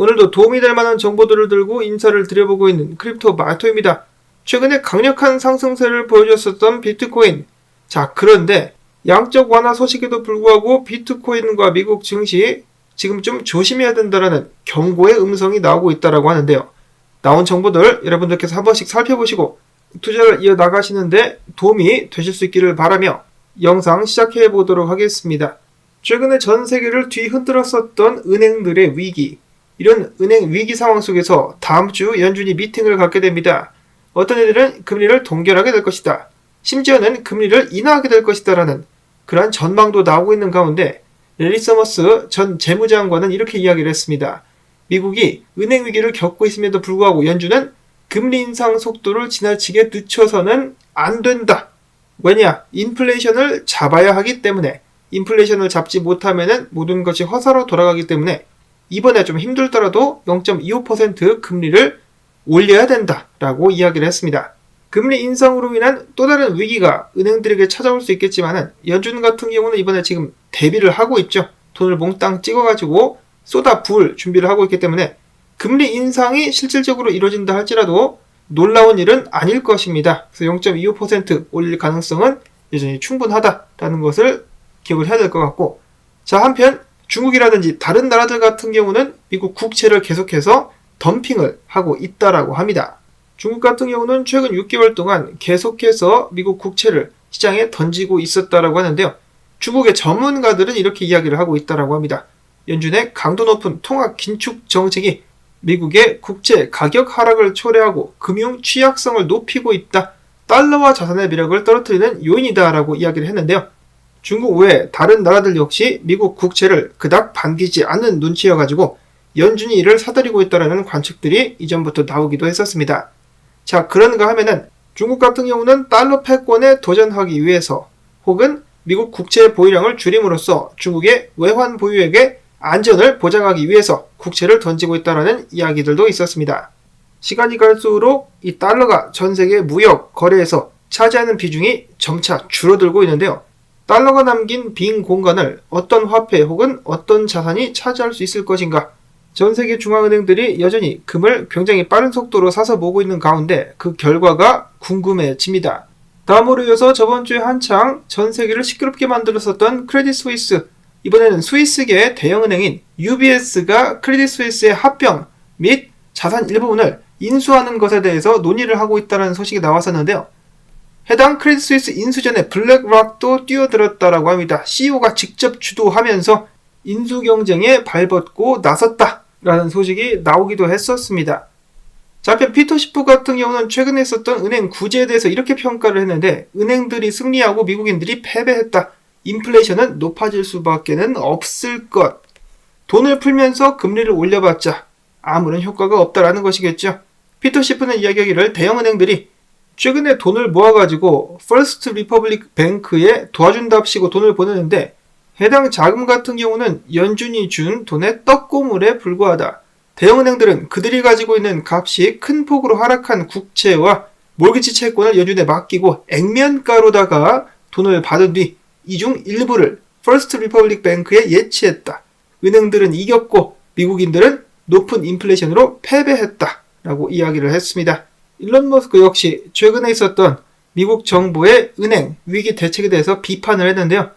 오늘도 도움이 될 만한 정보들을 들고 인사를 드려보고 있는 크립토 마토입니다. 최근에 강력한 상승세를 보여줬었던 비트코인. 자, 그런데 양적 완화 소식에도 불구하고 비트코인과 미국 증시 지금 좀 조심해야 된다라는 경고의 음성이 나오고 있다라고 하는데요. 나온 정보들 여러분들께서 한 번씩 살펴보시고 투자를 이어나가시는데 도움이 되실 수 있기를 바라며 영상 시작해 보도록 하겠습니다. 최근에 전 세계를 뒤흔들었었던 은행들의 위기, 이런 은행 위기 상황 속에서 다음 주 연준이 미팅을 갖게 됩니다. 어떤 애들은 금리를 동결하게 될 것이다. 심지어는 금리를 인하하게 될 것이다 라는 그러한 전망도 나오고 있는 가운데 래리 서머스 전 재무장관은 이렇게 이야기를 했습니다. 미국이 은행 위기를 겪고 있음에도 불구하고 연준은 금리 인상 속도를 지나치게 늦춰서는 안 된다. 왜냐? 인플레이션을 잡아야 하기 때문에, 인플레이션을 잡지 못하면 모든 것이 허사로 돌아가기 때문에 이번에 좀 힘들더라도 0.25% 금리를 올려야 된다라고 이야기를 했습니다. 금리 인상으로 인한 또 다른 위기가 은행들에게 찾아올 수 있겠지만 연준 같은 경우는 이번에 지금 대비를 하고 있죠. 돈을 몽땅 찍어가지고 쏟아 부을 준비를 하고 있기 때문에 금리 인상이 실질적으로 이루어진다 할지라도 놀라운 일은 아닐 것입니다. 그래서 0.25% 올릴 가능성은 여전히 충분하다라는 것을 기억을 해야 될 것 같고, 자, 한편 중국이라든지 다른 나라들 같은 경우는 미국 국채를 계속해서 덤핑을 하고 있다라고 합니다. 중국 같은 경우는 최근 6개월 동안 계속해서 미국 국채를 시장에 던지고 있었다라고 하는데요. 중국의 전문가들은 이렇게 이야기를 하고 있다라고 합니다. 연준의 강도 높은 통화 긴축 정책이 미국의 국채 가격 하락을 초래하고 금융 취약성을 높이고 있다. 달러와 자산의 매력을 떨어뜨리는 요인이다라고 이야기를 했는데요. 중국 외 다른 나라들 역시 미국 국채를 그닥 반기지 않는 눈치여가지고 연준이 이를 사들이고 있다는 관측들이 이전부터 나오기도 했었습니다. 자, 그런가 하면은 중국 같은 경우는 달러 패권에 도전하기 위해서 혹은 미국 국채 보유량을 줄임으로써 중국의 외환 보유액의 안전을 보장하기 위해서 국채를 던지고 있다는 이야기들도 있었습니다. 시간이 갈수록 이 달러가 전 세계 무역 거래에서 차지하는 비중이 점차 줄어들고 있는데요. 달러가 남긴 빈 공간을 어떤 화폐 혹은 어떤 자산이 차지할 수 있을 것인가? 전 세계 중앙은행들이 여전히 금을 굉장히 빠른 속도로 사서 모으고 있는 가운데 그 결과가 궁금해집니다. 다음으로 이어서 저번 주에 한창 전 세계를 시끄럽게 만들었었던 크레딧 스위스, 이번에는 스위스계 대형은행인 UBS가 크레딧 스위스의 합병 및 자산 일부분을 인수하는 것에 대해서 논의를 하고 있다는 소식이 나왔었는데요. 해당 크레딧 스위스 인수전에 블랙락도 뛰어들었다라고 합니다. CEO가 직접 주도하면서 인수 경쟁에 발벗고 나섰다라는 소식이 나오기도 했었습니다. 자, 한편 피터 시프 같은 경우는 최근에 있었던 은행 구제에 대해서 이렇게 평가를 했는데, 은행들이 승리하고 미국인들이 패배했다. 인플레이션은 높아질 수밖에 없을 것. 돈을 풀면서 금리를 올려봤자 아무런 효과가 없다라는 것이겠죠. 피터 시프는 이야기하기를 대형은행들이 최근에 돈을 모아가지고 퍼스트 리퍼블릭 뱅크에 도와준답시고 돈을 보내는데 해당 자금 같은 경우는 연준이 준 돈의 떡고물에 불과하다. 대형은행들은 그들이 가지고 있는 값이 큰 폭으로 하락한 국채와 몰기지 채권을 연준에 맡기고 액면가로다가 돈을 받은 뒤 이 중 일부를 퍼스트 리퍼블릭 뱅크에 예치했다. 은행들은 이겼고 미국인들은 높은 인플레이션으로 패배했다 라고 이야기를 했습니다. 일론 머스크 역시 최근에 있었던 미국 정부의 은행 위기 대책에 대해서 비판을 했는데요.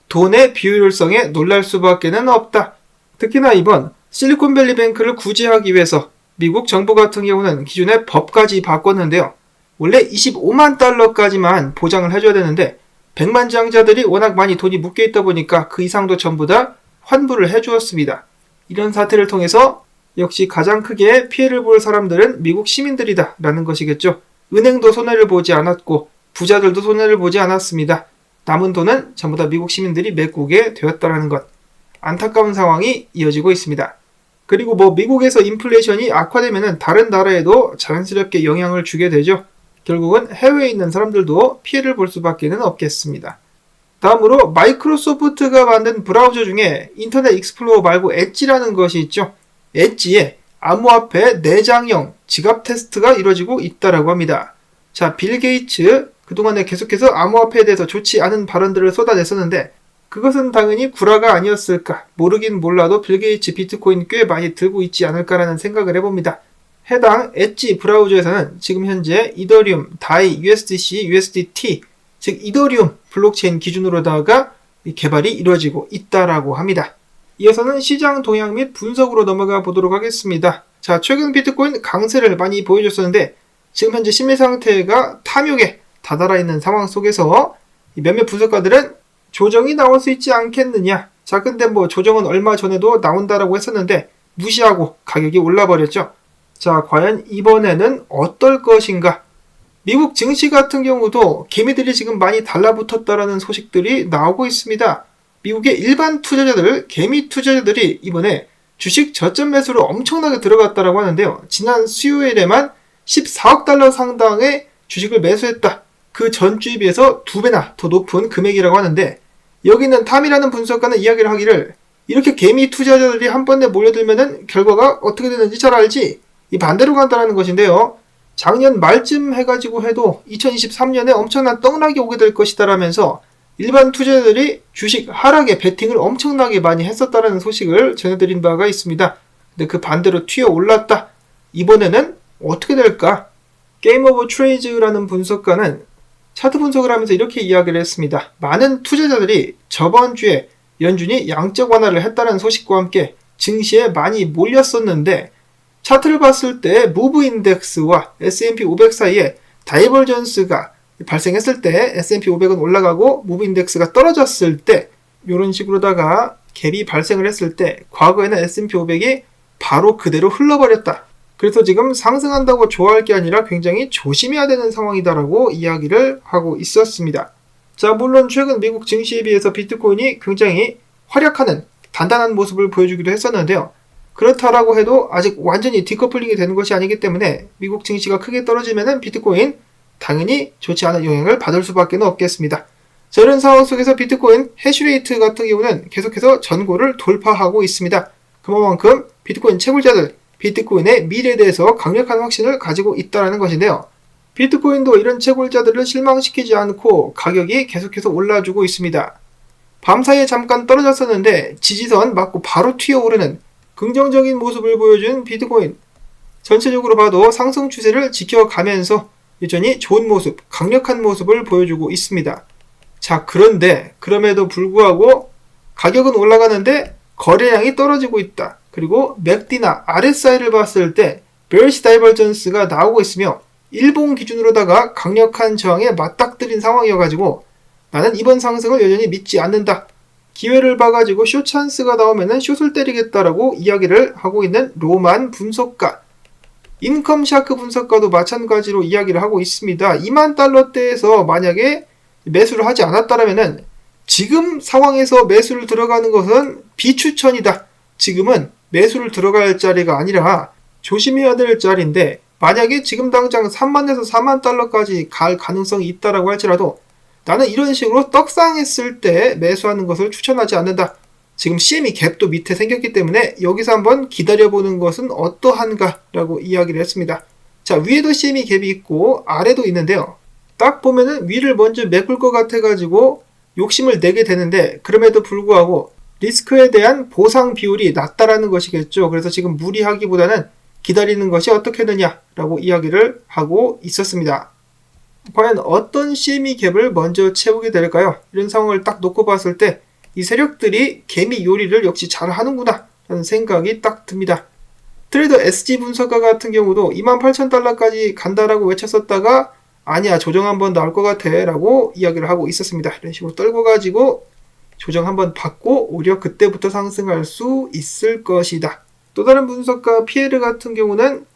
돈의 비효율성에 놀랄 수밖에 없다. 특히나 이번 실리콘밸리 뱅크를 구제하기 위해서 미국 정부 같은 경우는 기존의 법까지 바꿨는데요. 원래 25만 달러까지만 보장을 해줘야 되는데 100만 장자들이 워낙 많이 돈이 묶여있다 보니까 그 이상도 전부 다 환불을 해주었습니다. 이런 사태를 통해서 역시 가장 크게 피해를 볼 사람들은 미국 시민들이다 라는 것이겠죠. 은행도 손해를 보지 않았고 부자들도 손해를 보지 않았습니다. 남은 돈은 전부 다 미국 시민들이 메꾸게 되었다는 것. 안타까운 상황이 이어지고 있습니다. 그리고 미국에서 인플레이션이 악화되면 다른 나라에도 자연스럽게 영향을 주게 되죠. 결국은 해외에 있는 사람들도 피해를 볼 수밖에 없겠습니다. 다음으로 마이크로소프트가 만든 브라우저 중에 인터넷 익스플로러 말고 엣지라는 것이 있죠. 엣지에 암호화폐 내장형 지갑 테스트가 이루어지고 있다라고 합니다. 자, 빌 게이츠 그동안에 계속해서 암호화폐에 대해서 좋지 않은 발언들을 쏟아냈었는데 그것은 당연히 구라가 아니었을까. 모르긴 몰라도 빌 게이츠 비트코인 꽤 많이 들고 있지 않을까라는 생각을 해봅니다. 해당 엣지 브라우저에서는 지금 현재 이더리움, 다이, USDC, USDT, 즉 이더리움 블록체인 기준으로다가 개발이 이루어지고 있다라고 합니다. 이어서는 시장 동향 및 분석으로 넘어가 보도록 하겠습니다. 자, 최근 비트코인 강세를 많이 보여줬었는데 지금 현재 심리 상태가 탐욕에 다다라 있는 상황 속에서 몇몇 분석가들은 조정이 나올 수 있지 않겠느냐. 자, 근데 조정은 얼마 전에도 나온다라고 했었는데 무시하고 가격이 올라버렸죠. 자, 과연 이번에는 어떨 것인가? 미국 증시 같은 경우도 개미들이 지금 많이 달라붙었다라는 소식들이 나오고 있습니다. 미국의 일반 투자자들, 개미 투자자들이 이번에 주식 저점 매수로 엄청나게 들어갔다라고 하는데요. 지난 수요일에만 14억 달러 상당의 주식을 매수했다. 그 전주에 비해서 2배나 더 높은 금액이라고 하는데 여기는 탐이라는 분석가는 이야기를 하기를 이렇게 개미 투자자들이 한 번에 몰려들면은 결과가 어떻게 되는지 잘 알지? 이 반대로 간다는 것인데요. 작년 말쯤 해가지고 해도 2023년에 엄청난 떡락이 오게 될 것이다 라면서 일반 투자자들이 주식 하락에 베팅을 엄청나게 많이 했었다는 소식을 전해드린 바가 있습니다. 근데 그 반대로 튀어 올랐다. 이번에는 어떻게 될까? 게임 오브 트레이즈라는 분석가는 차트 분석을 하면서 이렇게 이야기를 했습니다. 많은 투자자들이 저번 주에 연준이 양적 완화를 했다는 소식과 함께 증시에 많이 몰렸었는데 차트를 봤을 때 무브 인덱스와 S&P 500 사이에 다이버전스가 발생했을 때 S&P 500은 올라가고 무브 인덱스가 떨어졌을 때 이런 식으로다가 갭이 발생을 했을 때 과거에는 S&P 500이 바로 그대로 흘러버렸다. 그래서 지금 상승한다고 좋아할 게 아니라 굉장히 조심해야 되는 상황이다라고 이야기를 하고 있었습니다. 자, 물론 최근 미국 증시에 비해서 비트코인이 굉장히 활약하는 단단한 모습을 보여주기도 했었는데요. 그렇다라고 해도 아직 완전히 디커플링이 되는 것이 아니기 때문에 미국 증시가 크게 떨어지면은 비트코인 당연히 좋지 않은 영향을 받을 수밖에 없겠습니다. 자, 이런 상황 속에서 비트코인 해시레이트 같은 경우는 계속해서 전고를 돌파하고 있습니다. 그만큼 비트코인 채굴자들, 비트코인의 미래에 대해서 강력한 확신을 가지고 있다는 것인데요. 비트코인도 이런 채굴자들을 실망시키지 않고 가격이 계속해서 올라주고 있습니다. 밤사이에 잠깐 떨어졌었는데 지지선 맞고 바로 튀어오르는 긍정적인 모습을 보여준 비트코인. 전체적으로 봐도 상승 추세를 지켜가면서 여전히 좋은 모습, 강력한 모습을 보여주고 있습니다. 자, 그런데 그럼에도 불구하고 가격은 올라가는데 거래량이 떨어지고 있다. 그리고 맥디나 RSI를 봤을 때 베어리시 다이버전스가 나오고 있으며 일본 기준으로다가 강력한 저항에 맞닥뜨린 상황이어가지고 나는 이번 상승을 여전히 믿지 않는다. 기회를 봐가지고 숏 찬스가 나오면은 숏을 때리겠다라고 이야기를 하고 있는 로만 분석가. 인컴 샤크 분석가도 마찬가지로 이야기를 하고 있습니다. 2만 달러대에서 만약에 매수를 하지 않았다면은 지금 상황에서 매수를 들어가는 것은 비추천이다. 지금은 매수를 들어갈 자리가 아니라 조심해야 될 자리인데 만약에 지금 당장 3만에서 4만 달러까지 갈 가능성이 있다라고 할지라도 나는 이런 식으로 떡상했을 때 매수하는 것을 추천하지 않는다. 지금 CME 갭도 밑에 생겼기 때문에 여기서 한번 기다려보는 것은 어떠한가 라고 이야기를 했습니다. 자, 위에도 CME 갭이 있고 아래도 있는데요. 딱 보면은 위를 먼저 메꿀 것 같아가지고 욕심을 내게 되는데 그럼에도 불구하고 리스크에 대한 보상 비율이 낮다라는 것이겠죠. 그래서 지금 무리하기보다는 기다리는 것이 어떻겠느냐라고 이야기를 하고 있었습니다. 과연 어떤 CME 갭을 먼저 채우게 될까요? 이런 상황을 딱 놓고 봤을 때 이 세력들이 개미 요리를 역시 잘 하는구나 라는 생각이 딱 듭니다. 트레이더 SG 분석가 같은 경우도 28,000달러까지 간다라고 외쳤었다가 아니야, 조정 한번 나올 것 같아 라고 이야기를 하고 있었습니다. 이런 식으로 떨고 가지고 조정 한번 받고 오히려 그때부터 상승할 수 있을 것이다. 또 다른 분석가 피에르 같은 경우는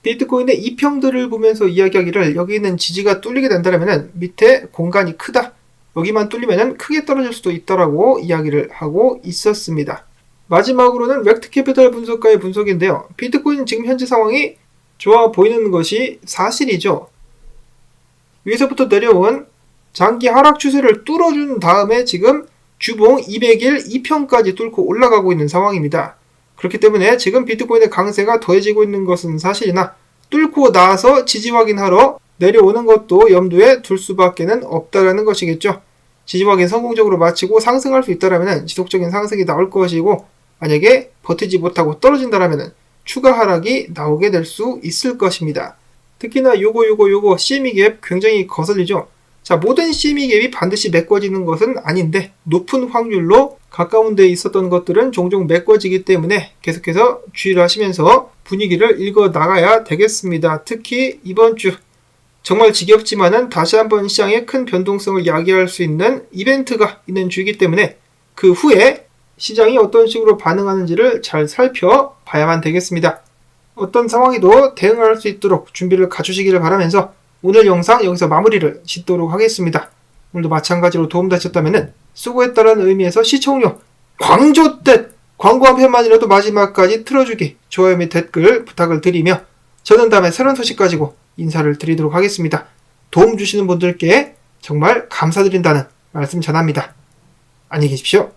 비트코인의 이평들을 보면서 이야기하기를 여기 있는 지지가 뚫리게 된다면 밑에 공간이 크다. 여기만 뚫리면 크게 떨어질 수도 있다라고 이야기를 하고 있었습니다. 마지막으로는 웩트캐피탈 분석가의 분석인데요. 비트코인 지금 현재 상황이 좋아 보이는 것이 사실이죠. 위에서부터 내려온 장기 하락 추세를 뚫어준 다음에 지금 주봉 200일 2평까지 뚫고 올라가고 있는 상황입니다. 그렇기 때문에 지금 비트코인의 강세가 더해지고 있는 것은 사실이나 뚫고 나서 지지 확인하러 내려오는 것도 염두에 둘 수밖에 없다라는 것이겠죠. 지지부하기 성공적으로 마치고 상승할 수 있다면 지속적인 상승이 나올 것이고, 만약에 버티지 못하고 떨어진다면 추가 하락이 나오게 될 수 있을 것입니다. 특히나 요거 CME 갭 굉장히 거슬리죠. 자, 모든 CME 갭이 반드시 메꿔지는 것은 아닌데 높은 확률로 가까운 데 있었던 것들은 종종 메꿔지기 때문에 계속해서 주의를 하시면서 분위기를 읽어 나가야 되겠습니다. 특히 이번 주 정말 지겹지만은 다시 한번 시장의 큰 변동성을 야기할 수 있는 이벤트가 있는 주이기 때문에 그 후에 시장이 어떤 식으로 반응하는지를 잘 살펴봐야만 되겠습니다. 어떤 상황에도 대응할 수 있도록 준비를 갖추시기를 바라면서 오늘 영상 여기서 마무리를 짓도록 하겠습니다. 오늘도 마찬가지로 도움되셨다면 수고했다는 의미에서 시청료 광조댓 광고 한 편만이라도 마지막까지 틀어주기, 좋아요 및 댓글 부탁을 드리며 저는 다음에 새로운 소식 가지고 인사를 드리도록 하겠습니다. 도움 주시는 분들께 정말 감사드린다는 말씀 전합니다. 안녕히 계십시오.